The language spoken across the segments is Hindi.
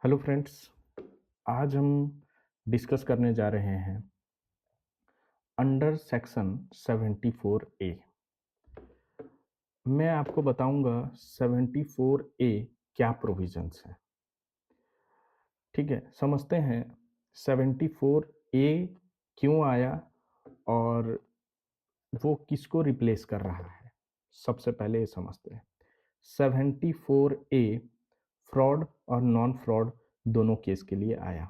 हेलो फ्रेंड्स, आज हम डिस्कस करने जा रहे हैं अंडर सेक्शन 74 ए। मैं आपको बताऊंगा 74 ए क्या प्रोविजंस हैं। ठीक है, समझते हैं 74 ए क्यों आया और वो किसको रिप्लेस कर रहा है। सबसे पहले ये समझते हैं 74 ए फ्रॉड और नॉन फ्रॉड दोनों केस के लिए आया।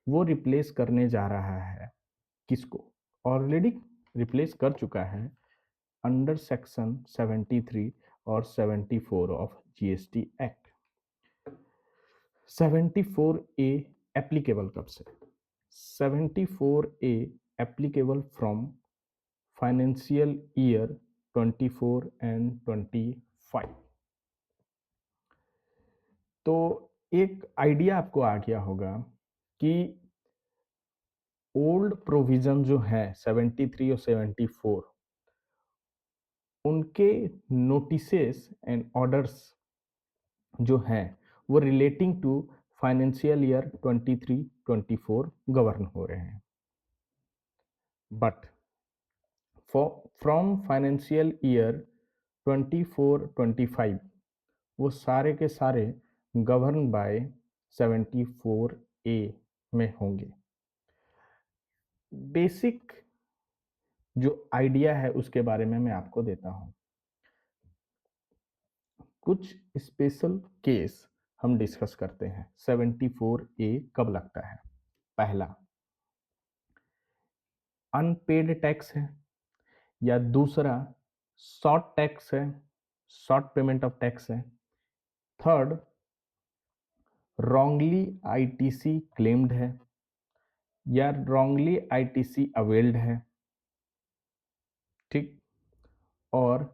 वो रिप्लेस करने जा रहा है किसको? ऑलरेडी रिप्लेस कर चुका है अंडर सेक्शन 73 और 74 of GST act. 74 A applicable कब से? 74 A applicable from financial year 24 and 25। तो एक आइडिया आपको आ गया होगा कि ओल्ड प्रोविजन जो है 73 और 74, उनके नोटिसेस एंड ऑर्डर्स जो हैं वो relating to financial year 23-24 govern हो रहे हैं। बट फ्रॉम फाइनेंशियल ईयर 24-25 वो सारे के सारे गवर्न बाय 74 ए में होंगे। बेसिक जो आइडिया है उसके बारे में मैं आपको देता हूं। कुछ स्पेशल केस हम डिस्कस करते हैं। 74 ए कब लगता है? पहला, अनपेड टैक्स है, या दूसरा शॉर्ट टैक्स है, शॉर्ट पेमेंट ऑफ टैक्स है। थर्ड, रॉन्गली आईटीसी क्लेम्ड है या रॉन्गली आईटीसी अवेल्ड है। ठीक। और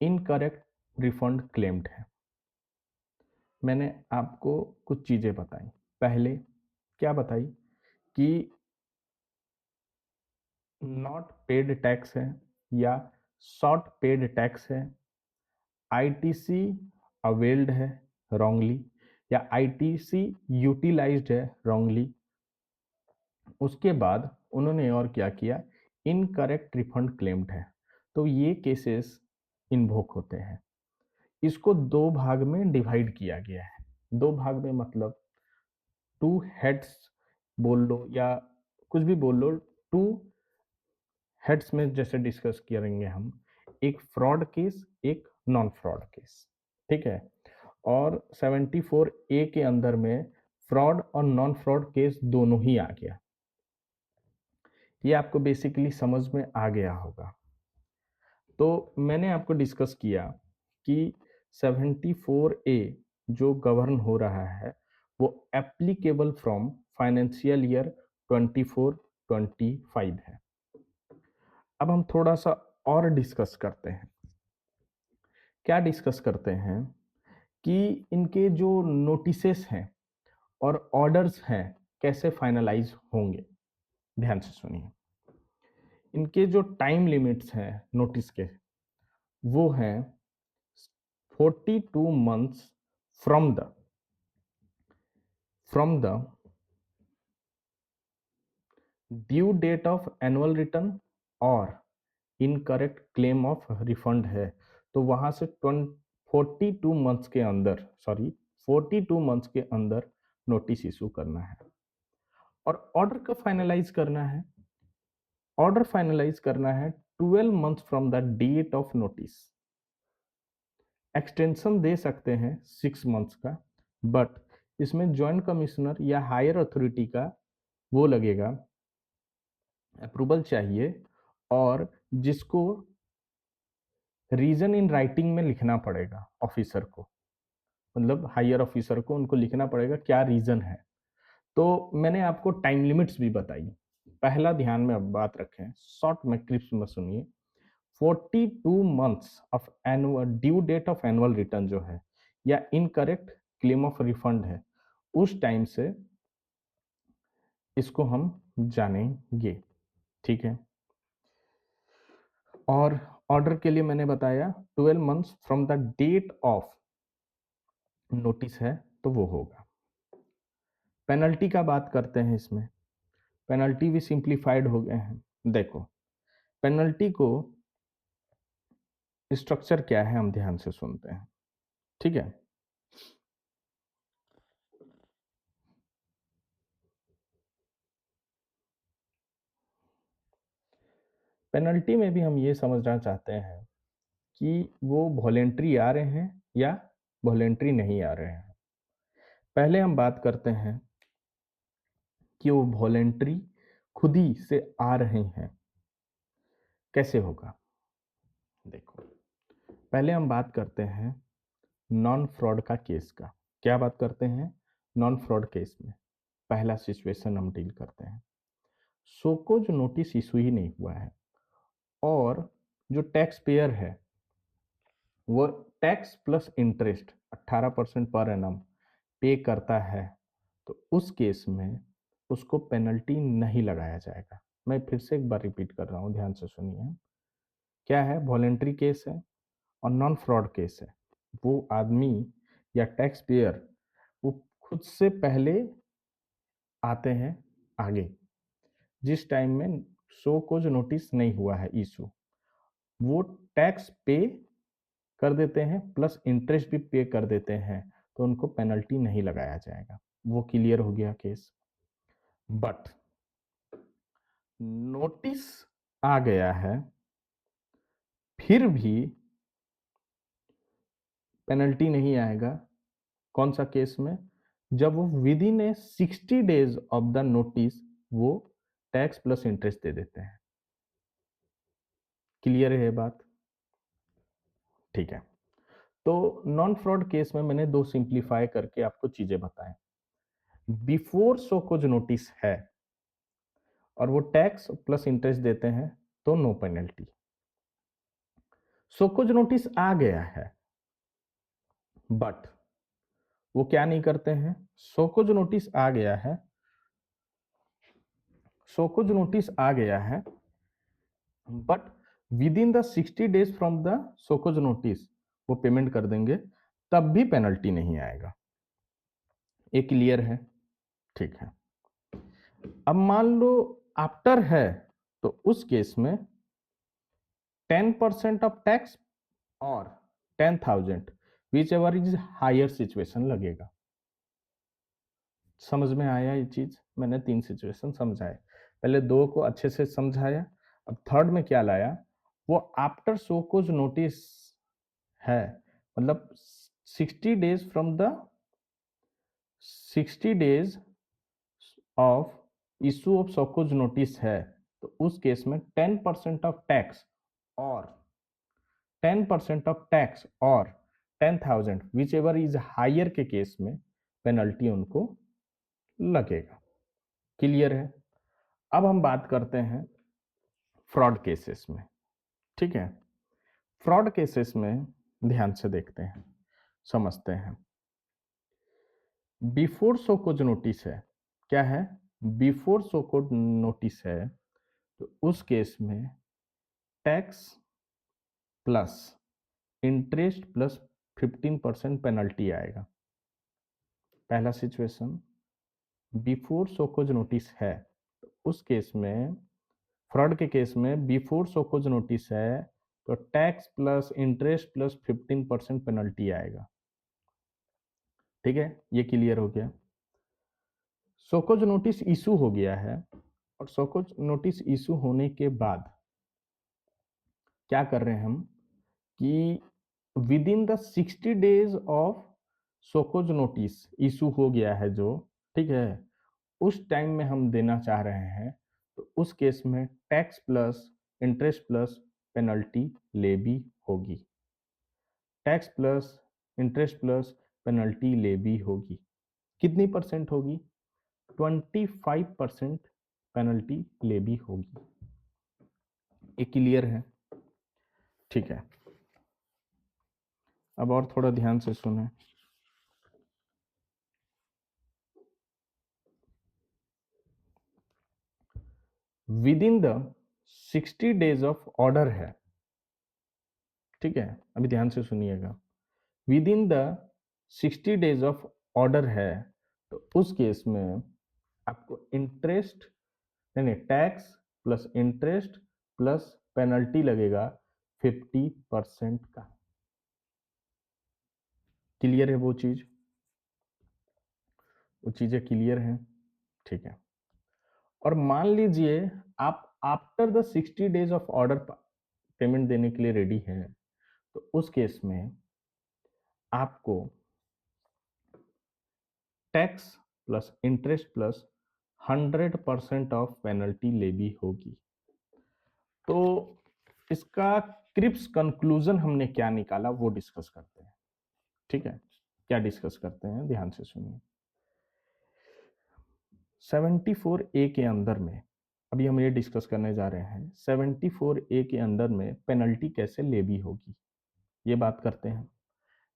इनकरेक्ट रिफंड क्लेम्ड है। मैंने आपको कुछ चीजें बताई। पहले क्या बताई कि नॉट पेड टैक्स है या शॉर्ट पेड टैक्स है, आईटीसी अवेल्ड है रॉन्गली, या आईटीसी यूटिलाइज्ड है रॉन्गली। उसके बाद उन्होंने और क्या किया, इनकरेक्ट रिफंड क्लेम्ड है। तो ये केसेस इन्वोक होते हैं। इसको दो भाग में डिवाइड किया गया है। दो भाग में मतलब टू हेड्स बोल लो या कुछ भी बोल लो। टू हेड्स में जैसे डिस्कस करेंगे हम, एक फ्रॉड केस, एक नॉन फ्रॉड केस। ठीक है। और 74 ए के अंदर में फ्रॉड और नॉन फ्रॉड केस दोनों ही आ गया। ये आपको बेसिकली समझ में आ गया होगा। तो मैंने आपको डिस्कस किया कि 74 ए जो गवर्न हो रहा है वो एप्लीकेबल फ्रॉम फाइनेंशियल ईयर 24-25 है। अब हम थोड़ा सा और डिस्कस करते हैं। क्या डिस्कस करते हैं कि इनके जो नोटिसेस हैं और ऑर्डर्स हैं कैसे फाइनलाइज होंगे। ध्यान से सुनिए। इनके जो टाइम लिमिट्स हैं नोटिस के, वो हैं 42 months from the due date of annual return और इनकरेक्ट क्लेम ऑफ रिफंड है। तो वहां से 42 मंथ्स के अंदर, सॉरी 42 मंथ्स के अंदर नोटिस इशू करना है। और ऑर्डर कब फाइनलाइज करना है? ऑर्डर फाइनलाइज करना है 12 months from the date of notice. Extension दे सकते हैं 6 मंथ्स का, बट इसमें जॉइंट कमिश्नर या हायर अथॉरिटी का वो लगेगा, अप्रूवल चाहिए। और जिसको रीजन इन राइटिंग में लिखना पड़ेगा ऑफिसर को, मतलब हायर ऑफिसर को उनको लिखना पड़ेगा क्या रीजन है। तो मैंने आपको टाइम लिमिट्स भी बताई। पहला ध्यान में अब बात रखें, शॉर्ट में क्लिप्स में सुनिए। 42 months of annual due date of annual return जो है या इनकरेक्ट क्लेम ऑफ रिफंड है, उस टाइम से इसको हम जानेंगे। ठीक है। और ऑर्डर के लिए मैंने बताया 12 months from the date of notice है, तो वो होगा। पेनल्टी का बात करते हैं इसमें, पेनल्टी भी सिंप्लीफाइड हो गए हैं। देखो पेनल्टी को स्ट्रक्चर क्या है हम ध्यान से सुनते हैं, ठीक है। पेनल्टी में भी हम ये समझना चाहते हैं कि वो वॉलेंट्री आ रहे हैं या वॉलेंट्री नहीं आ रहे हैं। पहले हम बात करते हैं कि वो वॉलेंट्री खुद ही से आ रहे हैं, कैसे होगा। देखो पहले हम बात करते हैं नॉन फ्रॉड का केस का। क्या बात करते हैं? नॉन फ्रॉड केस में पहला सिचुएशन हम डील करते हैं, सो को जो नोटिस इशू ही नहीं हुआ है और जो टैक्स पेयर है वो tax plus interest 18% per annum पे करता है, तो उस केस में उसको पेनल्टी नहीं लगाया जाएगा। मैं फिर से एक बार रिपीट कर रहा हूं, ध्यान से सुनिए। क्या है? वॉलेंट्री केस है और नॉन फ्रॉड केस है। वो आदमी या टैक्स पेयर वो खुद से पहले आते हैं आगे, जिस टाइम में शो को जो नोटिस नहीं हुआ है इशू, वो टैक्स पे कर देते हैं प्लस इंटरेस्ट भी पे कर देते हैं, तो उनको पेनल्टी नहीं लगाया जाएगा। वो क्लियर हो गया केस। बट नोटिस आ गया है फिर भी पेनल्टी नहीं आएगा। कौन सा केस में? जब वो with in A 60 days of the notice वो टैक्स प्लस इंटरेस्ट दे देते हैं। क्लियर है ये बात? ठीक है। तो नॉन फ्रॉड केस में मैंने दो सिंप्लीफाई करके आपको चीजें बताएं। बिफोर शो को जो नोटिस है और वो टैक्स प्लस इंटरेस्ट देते हैं तो नो पेनल्टी। शो को जो नोटिस आ गया है बट वो क्या नहीं करते हैं, शो को जो नोटिस आ गया है, शो को जो नोटिस आ गया है but with in the 60 days from the show को जो नोटिस वो पेमेंट कर देंगे, तब भी पेनल्टी नहीं आएगा। ये क्लियर है? ठीक है। अब मान लो आफ्टर है, तो उस केस में 10% ऑफ टैक्स और 10,000 whichever is higher situation लगेगा। समझ में आया ये चीज? मैंने 3 सिचुएशन समझाए, पहले 2 को अच्छे से समझाया, अब थर्ड में क्या लाया, वो आफ्टर शो को जो नोटिस है, मतलब 60 days from the 60 days of issue of show cause notice है, तो उस केस में 10% ऑफ टैक्स और 10% ऑफ टैक्स और 10,000 विच एवर इज हायर के केस में पेनल्टी उनको लगेगा। क्लियर है? अब हम बात करते हैं फ्रॉड केसेस में। ठीक है, फ्रॉड केसेस में ध्यान से देखते हैं, समझते हैं। बिफोर शो को जो नोटिस है, क्या है? बिफोर शो को नोटिस है, तो उस केस में tax plus interest plus 15% penalty आएगा। पहला सिचुएशन, बिफोर शो को जो नोटिस है, तो उस केस में फ्रॉड के केस में बिफोर शो को जो नोटिस है तो tax plus interest plus 15% penalty आएगा। ठीक है, ये क्लियर हो गया। शोकोज नोटिस इशू हो गया है और शोकोज नोटिस इशू होने के बाद क्या कर रहे हैं हम कि with in the 60 days of show cause notice issue हो गया है जो, ठीक है, उस टाइम में हम देना चाह रहे हैं, तो उस केस में tax plus interest plus penalty levy होगी। Tax plus interest plus penalty levy होगी। कितनी परसेंट होगी? 25% पेनल्टी लेवी होगी। ये क्लियर है? ठीक है, अब और थोड़ा ध्यान से सुने। With in the 60 days of order है, ठीक है, अभी ध्यान से सुनिएगा। With in the 60 days of order है, तो उस केस में आपको इंटरेस्ट नहीं tax plus interest plus penalty लगेगा 50% का। क्लियर है वो चीज? वो चीजें क्लियर हैं? ठीक है। और मान लीजिए आप after the 60 days of order payment देने के लिए रेडी हैं, तो उस केस में आपको tax plus interest plus 100% of penalty levy होगी। तो इसका क्रिप्स कंक्लूजन हमने क्या निकाला वो डिस्कस करते हैं। ठीक है, क्या डिस्कस करते हैं ध्यान से सुनिए। 74A के अंदर में अभी हम ये डिस्कस करने जा रहे हैं 74A के अंदर में पेनल्टी कैसे लेवी होगी, ये बात करते हैं।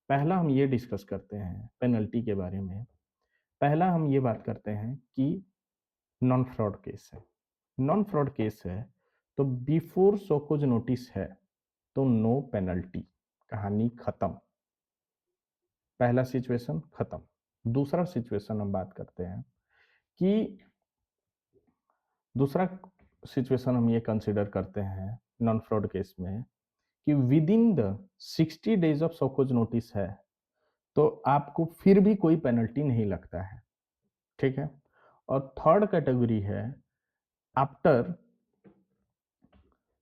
पहला हम ये डिस्कस करते हैं पेनल्टी के बारे में। पहला हम ये बात करते हैं कि नॉन फ्रॉड केस है। नॉन फ्रॉड केस है तो बिफोर शोकोज नोटिस है तो नो पेनल्टी, कहानी खत्म। पहला सिचुएशन खत्म। दूसरा सिचुएशन हम बात करते हैं कि दूसरा सिचुएशन हम ये कंसिडर करते हैं नॉन फ्रॉड केस में कि with in the 60 days of show cause notice है तो आपको फिर भी कोई पेनल्टी नहीं लगता है। ठीक है। और थर्ड कैटेगरी है आफ्टर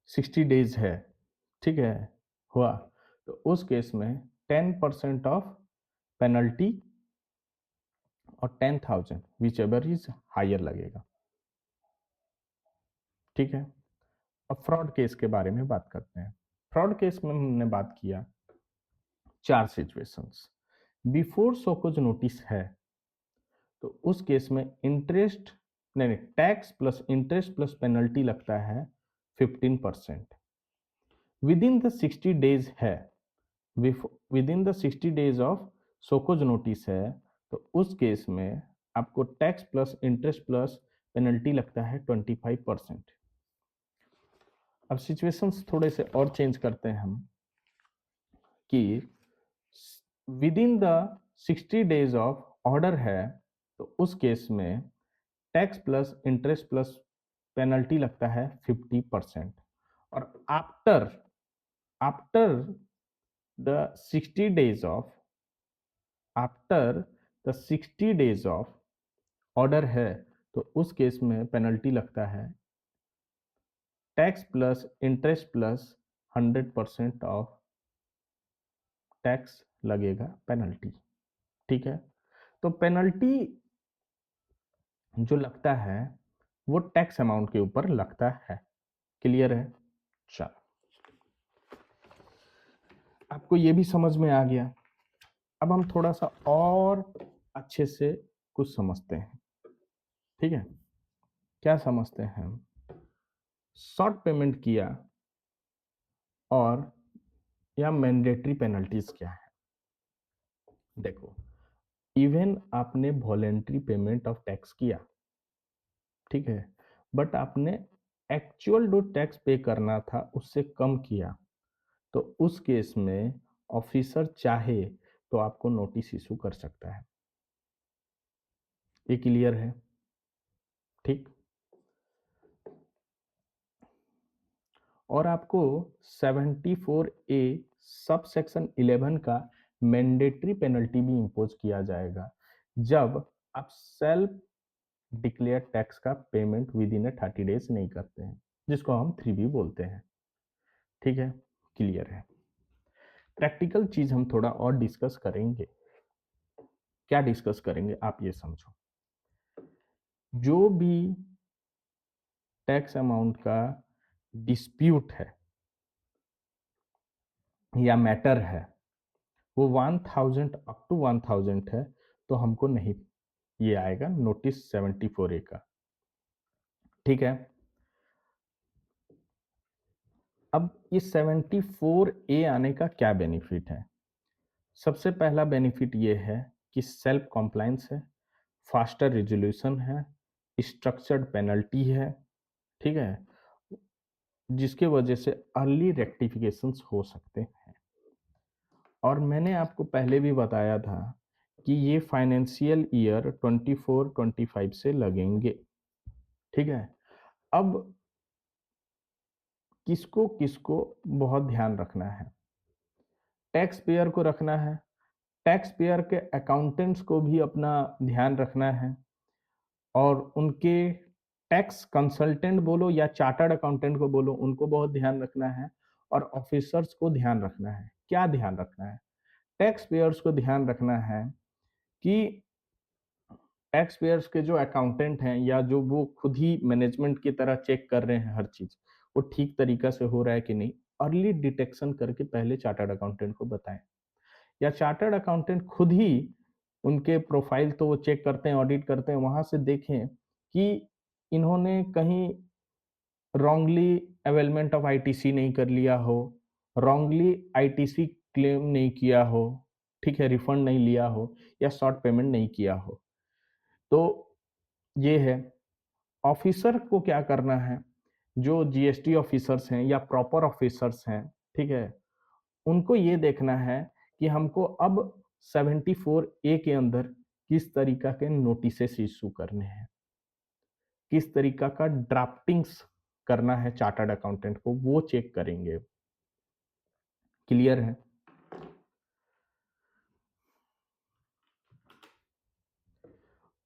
60 डेज है, ठीक है, हुआ तो उस केस में 10% ऑफ पेनल्टी और 10,000 विच एवर इज हायर लगेगा। ठीक है। अब फ्रॉड केस के बारे में बात करते हैं। फ्रॉड केस में हमने बात किया 4 सिचुएशंस। बिफोर शोकोज नोटिस है तो उस केस में इंटरेस्ट नहीं tax plus interest plus penalty लगता है 15%। विद इन द 60 डेज है, with in the 60 days of show cause notice है तो उस केस में आपको tax plus interest plus penalty लगता है 25%। अब सिचुएशंस थोड़े से और चेंज करते हैं हम कि with in the 60 days of order है तो उस केस में tax plus interest plus penalty लगता है 50%। और after after the 60 days of after the 60 days of order है तो उस केस में पेनल्टी लगता है tax plus interest plus 100% of tax लगेगा पेनल्टी। ठीक है। तो पेनल्टी जो लगता है वो टैक्स अमाउंट के ऊपर लगता है। क्लियर है? चलो, आपको ये भी समझ में आ गया। अब हम थोड़ा सा और अच्छे से कुछ समझते हैं। ठीक है, क्या समझते हैं हम? शॉर्ट पेमेंट किया और या मैंडेटरी पेनल्टीज क्या है। देखो, इवन आपने वॉलेंट्री पेमेंट ऑफ टैक्स किया, ठीक है, बट आपने एक्चुअल जो टैक्स पे करना था उससे कम किया तो उस केस में ऑफिसर चाहे तो आपको नोटिस इशू कर सकता है। ये क्लियर है? ठीक। और आपको 74A सब सेक्शन 11 का मैंडेटरी पेनल्टी भी इंपोज किया जाएगा जब आप सेल्फ डिक्लेयर टैक्स का पेमेंट विद इन 30 डेज नहीं करते हैं, जिसको हम 3B बोलते हैं। ठीक है, क्लियर है? प्रैक्टिकल चीज हम थोड़ा और डिस्कस करेंगे। क्या डिस्कस करेंगे आप ये समझो। जो भी टैक्स अमाउंट का डिस्प्यूट है या मैटर है वो 1000 अप टू 1000 है तो हमको नहीं ये आएगा नोटिस 74A का। ठीक है। अब ये 74A आने का क्या बेनिफिट है? सबसे पहला बेनिफिट ये है कि सेल्फ कॉम्प्लायंस है, फास्टर रिजोल्यूशन है, स्ट्रक्चर्ड पेनल्टी है। ठीक है, जिसके वजह से अर्ली रेक्टिफिकेशंस हो सकते हैं। और मैंने आपको पहले भी बताया था कि ये फाइनेंशियल ईयर 24-25 से लगेंगे, ठीक है? अब किसको-किसको बहुत ध्यान रखना है? टैक्स पेयर को रखना है, टैक्स पेयर के अकाउंटेंट्स को भी अपना ध्यान रखना है और उनके टैक्स कंसल्टेंट बोलो या चार्टर्ड अकाउंटेंट को बोलो, उनको बहुत ध्यान रखना है और ऑफिसर्स को ध्यान रखना है। क्या ध्यान रखना है? टैक्स पेयर्स को ध्यान रखना है कि टैक्स पेयर्स के जो अकाउंटेंट हैं या जो वो खुद ही मैनेजमेंट की तरह चेक कर रहे हैं हर चीज़, वो ठीक तरीक़ा से हो रहा है कि नहीं, अर्ली डिटेक्शन करके पहले चार्टर्ड अकाउंटेंट को बताएँ। या चार्टर्ड अकाउंटेंट खुद ही उनके प्रोफाइल तो वो चेक करते हैं, ऑडिट करते हैं, वहाँ से देखें कि इन्होंने कहीं रॉन्गली अवेलमेंट ऑफ आईटीसी नहीं कर लिया हो, रॉन्गली आईटीसी क्लेम नहीं किया हो, ठीक है, रिफंड नहीं लिया हो या शॉर्ट पेमेंट नहीं किया हो। तो ये है। ऑफिसर को क्या करना है, जो जीएसटी ऑफिसर्स हैं या प्रॉपर ऑफिसर्स हैं, ठीक है? उनको ये देखना है कि हमको अब 74 ए के अंदर किस तरीका के नोटिसेस इश्यू करने हैं, किस तरीका का ड्राफ्टिंग्स करना है चार्टर्ड अकाउंटेंट को, वो चेक करेंगे। क्लियर है?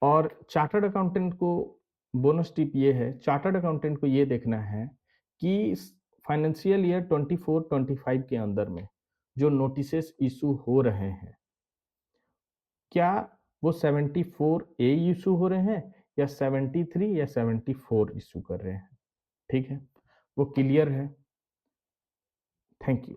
और चार्टर्ड अकाउंटेंट को बोनस टिप ये है, चार्टर्ड अकाउंटेंट को ये देखना है कि फाइनेंशियल ईयर 24-25 के अंदर में जो नोटिसेस इश्यू हो रहे हैं, क्या वो 74 ए इश्यू हो रहे हैं या 73 या 74 इश्यू कर रहे हैं, ठीक है? वो क्लियर है? Thank you.